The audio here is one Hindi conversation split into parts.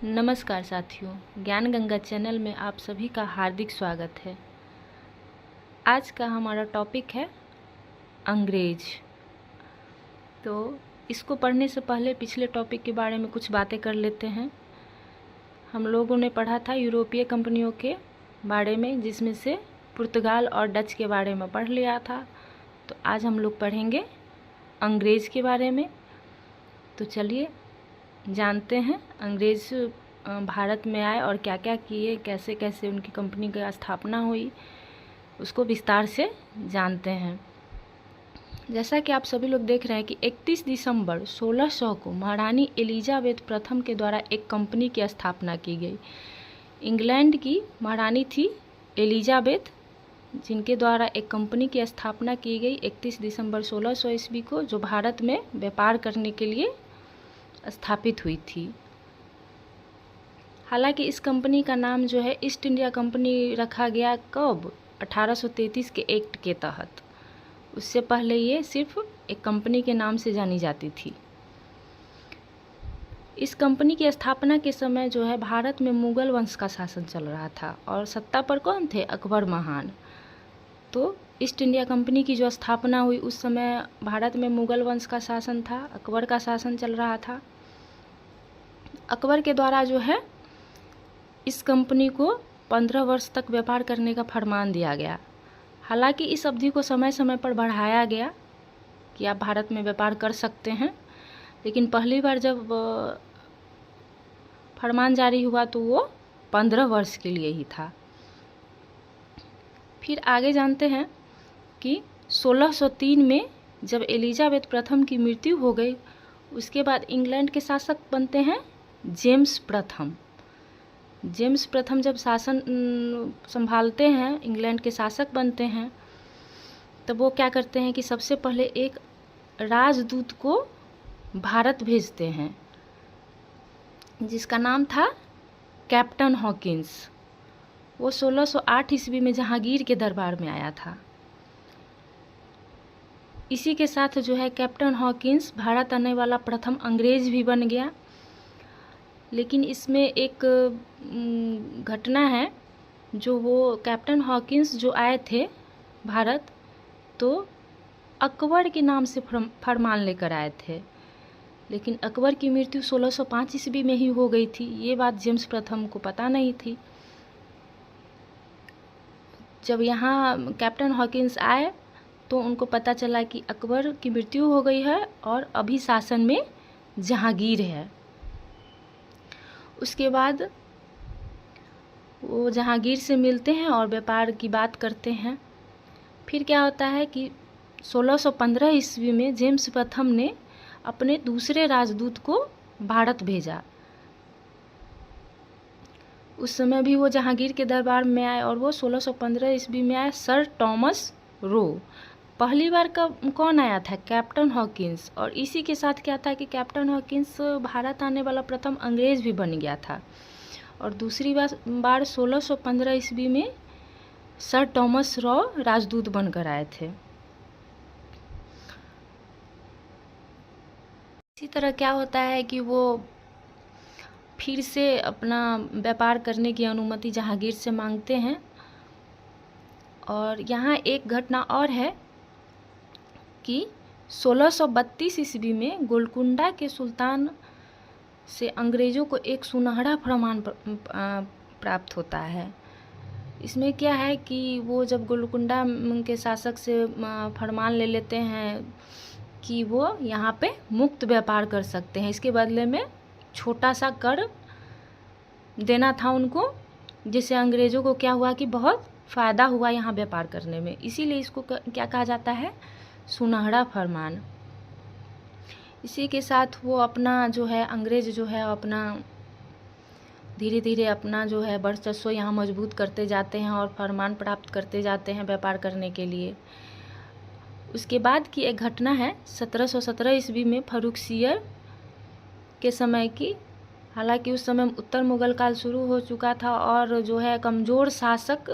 नमस्कार साथियों, ज्ञान गंगा चैनल में आप सभी का हार्दिक स्वागत है। आज का हमारा टॉपिक है अंग्रेज। तो इसको पढ़ने से पहले पिछले टॉपिक के बारे में कुछ बातें कर लेते हैं। हम लोगों ने पढ़ा था यूरोपीय कंपनियों के बारे में, जिसमें से पुर्तगाल और डच के बारे में पढ़ लिया था। तो आज हम लोग पढ़ेंगे अंग्रेज़ के बारे में। तो चलिए जानते हैं अंग्रेज़ भारत में आए और क्या क्या किए, कैसे कैसे उनकी कंपनी की स्थापना हुई, उसको विस्तार से जानते हैं। जैसा कि आप सभी लोग देख रहे हैं कि 31 दिसंबर 1600 को महारानी एलिजाबेथ प्रथम के द्वारा एक कंपनी की स्थापना की गई। इंग्लैंड की महारानी थी एलिजाबेथ, जिनके द्वारा एक कंपनी की स्थापना की गई 31 दिसंबर 1600 ईस्वी को, जो भारत में व्यापार करने के लिए स्थापित हुई थी। हालांकि इस कंपनी का नाम जो है ईस्ट इंडिया कंपनी रखा गया कब? 1833 के एक्ट के तहत। उससे पहले ये सिर्फ एक कंपनी के नाम से जानी जाती थी। इस कंपनी की स्थापना के समय जो है भारत में मुगल वंश का शासन चल रहा था और सत्ता पर कौन थे? अकबर महान। तो ईस्ट इंडिया कंपनी की जो स्थापना हुई उस समय भारत में मुगल वंश का शासन था, अकबर का शासन चल रहा था। अकबर के द्वारा जो है इस कंपनी को 15 वर्ष तक व्यापार करने का फरमान दिया गया। हालांकि इस अवधि को समय समय पर बढ़ाया गया कि आप भारत में व्यापार कर सकते हैं, लेकिन पहली बार जब फरमान जारी हुआ तो वो 15 वर्ष के लिए ही था। फिर आगे जानते हैं कि 1603 में जब एलिजाबेथ प्रथम की मृत्यु हो गई, उसके बाद इंग्लैंड के शासक बनते हैं जेम्स प्रथम। जेम्स प्रथम जब शासन संभालते हैं, इंग्लैंड के शासक बनते हैं, तब वो क्या करते हैं कि सबसे पहले एक राजदूत को भारत भेजते हैं, जिसका नाम था कैप्टन हॉकिंस। वो 1608 ईस्वी में जहांगीर के दरबार में आया था। इसी के साथ जो है कैप्टन हॉकिंस भारत आने वाला प्रथम अंग्रेज भी बन गया। लेकिन इसमें एक घटना है, जो वो कैप्टन हॉकिंस जो आए थे भारत, तो अकबर के नाम से फरमान लेकर आए थे, लेकिन अकबर की मृत्यु 1605 ईस्वी में ही हो गई थी। ये बात जेम्स प्रथम को पता नहीं थी। जब यहाँ कैप्टन हॉकिंस आए तो उनको पता चला कि अकबर की मृत्यु हो गई है और अभी शासन में जहांगीर है। उसके बाद वो जहांगीर से मिलते हैं और व्यापार की बात करते हैं। फिर क्या होता है कि 1615 ईस्वी में जेम्स प्रथम ने अपने दूसरे राजदूत को भारत भेजा। उस समय भी वो जहांगीर के दरबार में आए और वो 1615 ईस्वी में आए सर टॉमस रो। पहली बार कौन आया था? Captain Hawkins. और इसी के साथ क्या था कि कैप्टन हॉकिंस भारत आने वाला प्रथम अंग्रेज भी बन गया था। और दूसरी बार 1615 ईस्वी में सर टॉमस रॉ राजदूत बनकर आए थे। इसी तरह क्या होता है कि वो फिर से अपना व्यापार करने की अनुमति जहांगीर से मांगते हैं। और यहाँ एक घटना और है कि 1632 ईस्वी में गोलकुंडा के सुल्तान से अंग्रेज़ों को एक सुनहरा फरमान प्राप्त होता है। इसमें क्या है कि वो जब गोलकुंडा के शासक से फरमान ले लेते हैं कि वो यहाँ पे मुक्त व्यापार कर सकते हैं, इसके बदले में छोटा सा कर देना था उनको, जिससे अंग्रेज़ों को क्या हुआ कि बहुत फ़ायदा हुआ यहाँ व्यापार करने में। इसीलिए इसको क्या कहा जाता है? सुनहरा फरमान। इसी के साथ वो अपना जो है अंग्रेज़ जो है अपना धीरे धीरे अपना जो है वर्चस्व यहाँ मजबूत करते जाते हैं और फरमान प्राप्त करते जाते हैं व्यापार करने के लिए। उसके बाद की एक घटना है 1717 ईस्वी में फर्रुखसियर के समय की। हालांकि उस समय उत्तर मुगल काल शुरू हो चुका था और जो है कमज़ोर शासक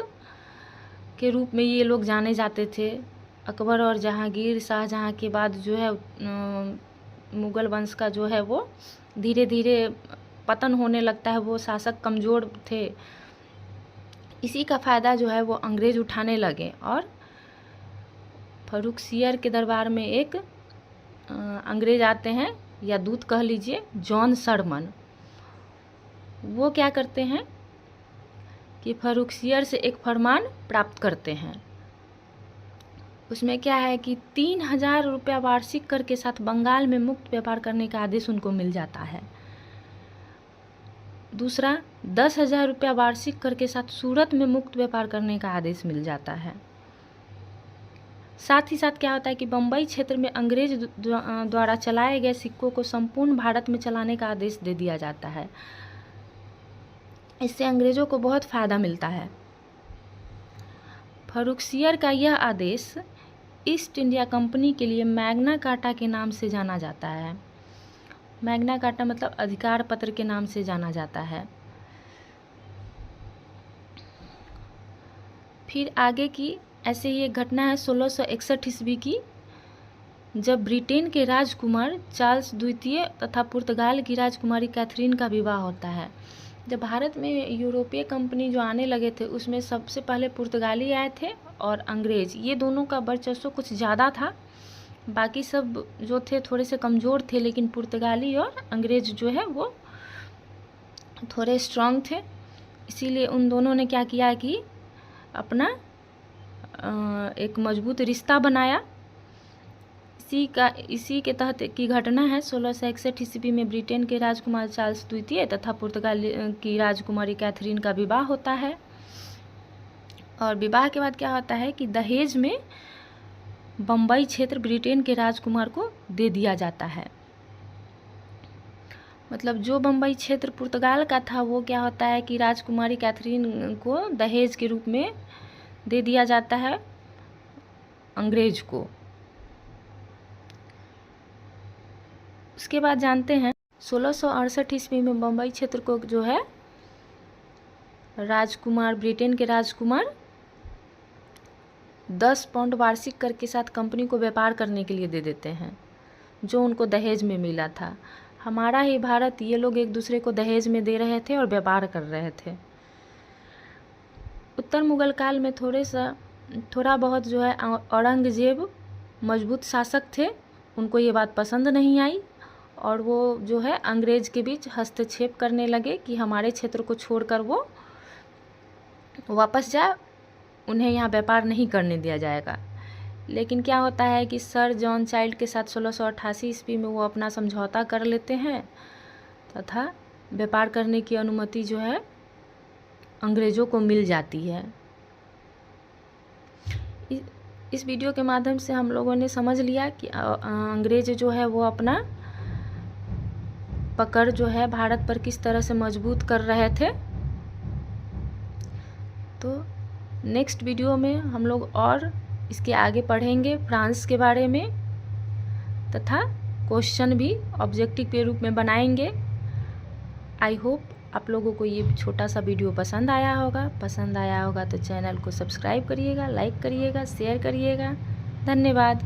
के रूप में ये लोग जाने जाते थे। अकबर और जहांगीर, शाहजहां के बाद जो है मुगल वंश का जो है वो धीरे धीरे पतन होने लगता है, वो शासक कमज़ोर थे। इसी का फ़ायदा जो है वो अंग्रेज़ उठाने लगे और फर्रुखसियर के दरबार में एक अंग्रेज़ आते हैं, या दूत कह लीजिए, जॉन शरमन। वो क्या करते हैं कि फर्रुखसियर से एक फरमान प्राप्त करते हैं। उसमें क्या है कि 3000 रुपया वार्षिक कर के साथ बंगाल में मुक्त व्यापार करने का आदेश उनको मिल जाता है। दूसरा, 10,000 रुपया वार्षिक कर के साथ सूरत में मुक्त व्यापार करने का आदेश मिल जाता है। साथ ही साथ क्या होता है कि बम्बई क्षेत्र में अंग्रेज द्वारा चलाए गए सिक्कों को संपूर्ण भारत में चलाने का आदेश दे दिया जाता है। इससे अंग्रेजों को बहुत फ़ायदा मिलता है। फर्रुखसियर का यह आदेश ईस्ट इंडिया कंपनी के लिए मैग्ना कार्टा के नाम से जाना जाता है। मैग्ना कार्टा मतलब अधिकार पत्र के नाम से जाना जाता है। फिर आगे की ऐसे ही एक घटना है 1661 ईस्वी की, जब ब्रिटेन के राजकुमार चार्ल्स द्वितीय तथा पुर्तगाल की राजकुमारी कैथरीन का विवाह होता है। जब भारत में यूरोपीय कंपनी जो आने लगे थे, उसमें सबसे पहले पुर्तगाली आए थे और अंग्रेज़, ये दोनों का वर्चस्व कुछ ज़्यादा था। बाकी सब जो थे थोड़े से कमज़ोर थे, लेकिन पुर्तगाली और अंग्रेज़ जो है वो थोड़े स्ट्रांग थे। इसीलिए उन दोनों ने क्या किया कि अपना एक मजबूत रिश्ता बनाया। इसी के तहत की घटना है 1661 ईस्वी में ब्रिटेन के राजकुमार चार्ल्स द्वितीय तथा पुर्तगाल की राजकुमारी कैथरीन का विवाह होता है। और विवाह के बाद क्या होता है कि दहेज में बम्बई क्षेत्र ब्रिटेन के राजकुमार को दे दिया जाता है। मतलब जो बम्बई क्षेत्र पुर्तगाल का था, वो क्या होता है कि राजकुमारी कैथरीन को दहेज के रूप में दे दिया जाता है अंग्रेज को। उसके बाद जानते हैं 1668 ईस्वी में बम्बई क्षेत्र को जो है राजकुमार, ब्रिटेन के राजकुमार 10 पाउंड वार्षिक कर के साथ कंपनी को व्यापार करने के लिए दे देते हैं, जो उनको दहेज में मिला था। हमारा ही भारत, ये लोग एक दूसरे को दहेज में दे रहे थे और व्यापार कर रहे थे। उत्तर मुगल काल में थोड़ा बहुत जो है औरंगजेब मजबूत शासक थे, उनको ये बात पसंद नहीं आई और वो जो है अंग्रेज के बीच हस्तक्षेप करने लगे कि हमारे क्षेत्र को छोड़कर वो वापस जाए, उन्हें यहाँ व्यापार नहीं करने दिया जाएगा। लेकिन क्या होता है कि सर जॉन चाइल्ड के साथ 1688 ईस्वी में वो अपना समझौता कर लेते हैं तथा व्यापार करने की अनुमति जो है अंग्रेज़ों को मिल जाती है। इस वीडियो के माध्यम से हम लोगों ने समझ लिया कि अंग्रेज जो है वो अपना पकड़ जो है भारत पर किस तरह से मजबूत कर रहे थे। तो नेक्स्ट वीडियो में हम लोग और इसके आगे पढ़ेंगे फ्रांस के बारे में, तथा क्वेश्चन भी ऑब्जेक्टिव के रूप में बनाएंगे। आई होप आप लोगों को ये छोटा सा वीडियो पसंद आया होगा। तो चैनल को सब्सक्राइब करिएगा, लाइक करिएगा, शेयर करिएगा। धन्यवाद।